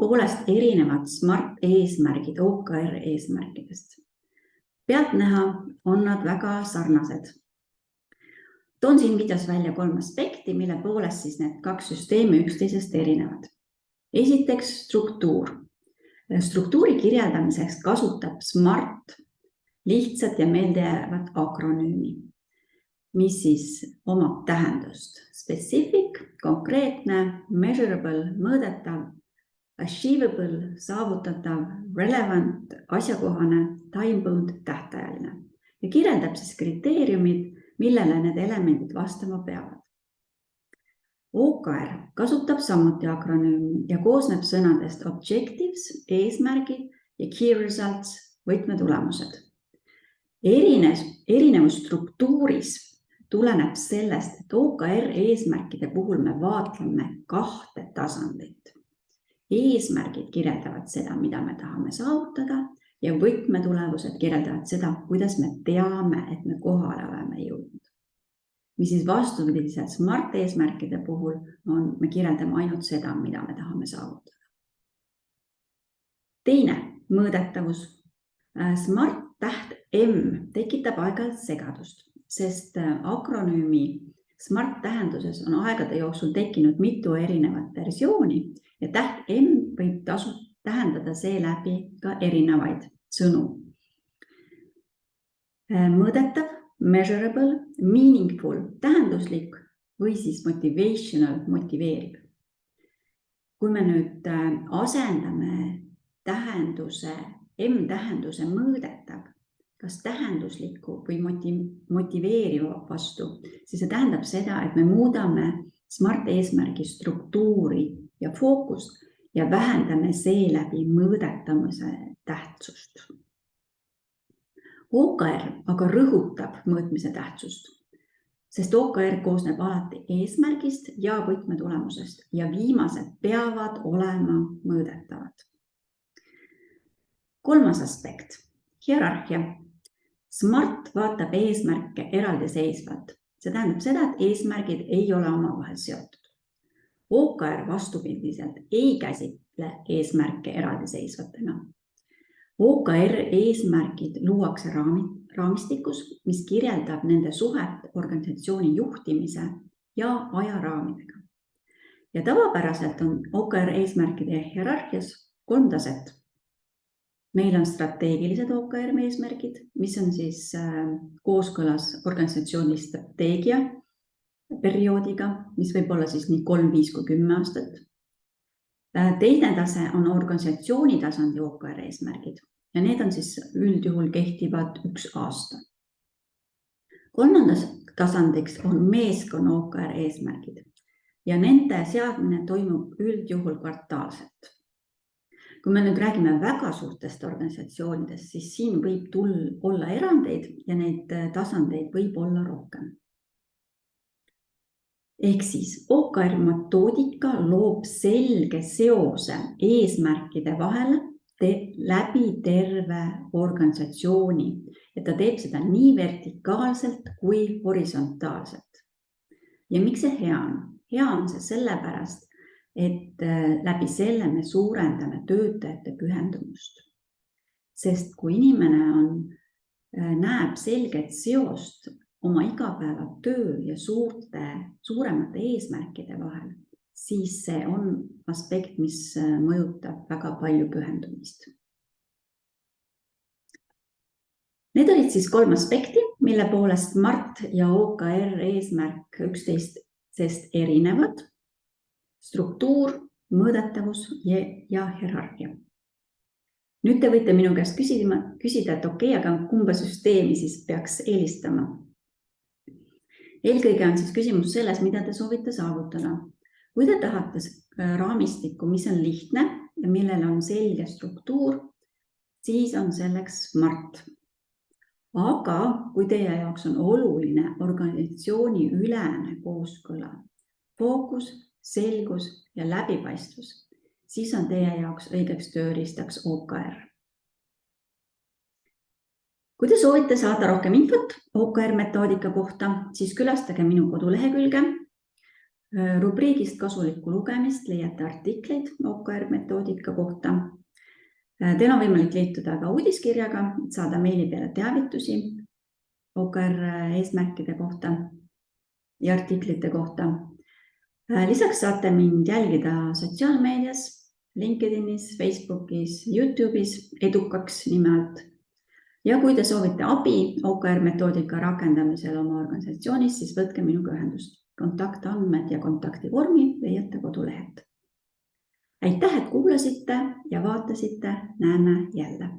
poolest erinevad SMART eesmärgid OKR eesmärkidest? Pealtnäha on nad väga sarnased. Toon siin videos välja 3 aspekti, mille poolest siis need 2 süsteemi üksteisest erinevad. Esiteks struktuur. Struktuuri kirjeldamiseks kasutab SMART lihtsat ja meeldejäävat akronüümi, mis siis omab tähendust specific, konkreetne, measurable, mõõdetav, achievable, saavutatav, relevant, asjakohane, time-bound, tähtajaline ja kirjeldab siis kriteeriumid, millele need elemendid vastama peavad. OKR kasutab samuti akronüümi ja koosneb sõnadest objectives, eesmärgid ja key results, võtmetulemused. Erinevus struktuuris tuleneb sellest, et OKR eesmärkide puhul me vaatleme 2 tasandit. Eesmärgid kirjeldavad seda, mida me tahame saavutada ja võtmetulemused kirjeldavad seda, kuidas me teame, et me kohale oleme jõudnud. Mis siis vastupidiselt SMART eesmärkide puhul on, me kirjeldame ainult seda, mida me tahame saavutada. Teine, mõõdetavus. SMART täht M tekitab aeg-ajalt segadust, sest akronüümi SMART tähenduses on aegade jooksul tekkinud mitu erinevat versiooni ja täht M võib tähendada seeläbi ka erinevaid sõnu. Mõõdetav, measurable, meaningful, tähenduslik või siis motivational, motiveerib. Kui me nüüd asendame tähenduse, M-tähenduse mõõdetav, kas tähendusliku või motiveeriva vastu, siis see tähendab seda, et me muudame SMART eesmärgi struktuuri ja fookust ja vähendame seeläbi mõõdetamise tähtsust. OKR aga rõhutab mõõtmise tähtsust, sest OKR koosneb alati eesmärgist ja võtmetulemusest ja viimased peavad olema mõõdetavad. 3. aspekt, hierarhia. SMART vaatab eesmärke eraldiseisvalt. See tähendab seda, et eesmärgid ei ole omavahel seotud. OKR vastupidiselt ei käsitle eesmärke eraldiseisvatena. OKR eesmärgid luuakse raamistikus, mis kirjeldab nende suhet organisatsiooni juhtimise ja ajaraamidega. Ja tavapäraselt on OKR eesmärkide hierarhias 3 taset. Meil on strateegilised OKR eesmärgid, mis on siis kooskõlas organisatsiooni strateegia perioodiga, mis võib olla siis nii 3, 5 kui 10 aastat. Teine tase on organisatsiooni tasandi OKR eesmärgid ja need on siis üldjuhul kehtivad 1 aasta. 3. tasandiks on meeskonna OKR eesmärgid ja nende seadmine toimub üldjuhul kvartaalselt. Kui me nüüd räägime väga suurtest organisatsioonidest, siis siin võib olla erandeid ja neid tasandeid võib olla rohkem. Ehk siis OKR metoodika loob selge seose eesmärkide vahele läbi terve organisatsiooni ja ta teeb seda nii vertikaalselt kui horisontaalselt. Ja miks see hea on? Hea on see sellepärast, et läbi selle me suurendame töötajate pühendumust. Sest kui inimene näeb selget seost oma igapäevatöö ja suuremate eesmärkide vahel, siis see on aspekt, mis mõjutab väga palju pühendumist. Need olid siis 3 aspekti, mille poolest SMART ja OKR eesmärk üksteisest erinevad. Struktuur, mõõdetavus ja hierarhia. Nüüd te võite minu käest küsida, et okei, aga kumba süsteemi siis peaks eelistama? Eelkõige on siis küsimus selles, mida te soovite saavutada. Kui te tahate raamistikku, mis on lihtne ja millel on selge struktuur, siis on selleks SMART. Aga kui teie jaoks on oluline organisatsiooni ülene kooskõla, fookus, selgus ja läbipaistvus, siis on teie jaoks õigeks tööriistaks OKR. Kui te soovite saada rohkem infot OKR metoodika kohta, siis külastage minu kodulehekülge Rubriigist kasulikku lugemist leiate artikleid OKR metoodika kohta. Teil on võimalik liituda ka uudiskirjaga, et saada meili peale teavitusi OKR eesmärkide kohta ja artiklite kohta. Lisaks saate mind jälgida sotsiaalmeedias, LinkedInis, Facebookis, YouTube'is edukaks nime alt. Ja kui te soovite abi OKR metoodika rakendamisel oma organisatsioonis, siis võtke minuga ühendust. Kontaktandmed ja kontaktivormi leiate kodulehelt. Aitäh, et kuulasite ja vaatasite. Näeme jälle.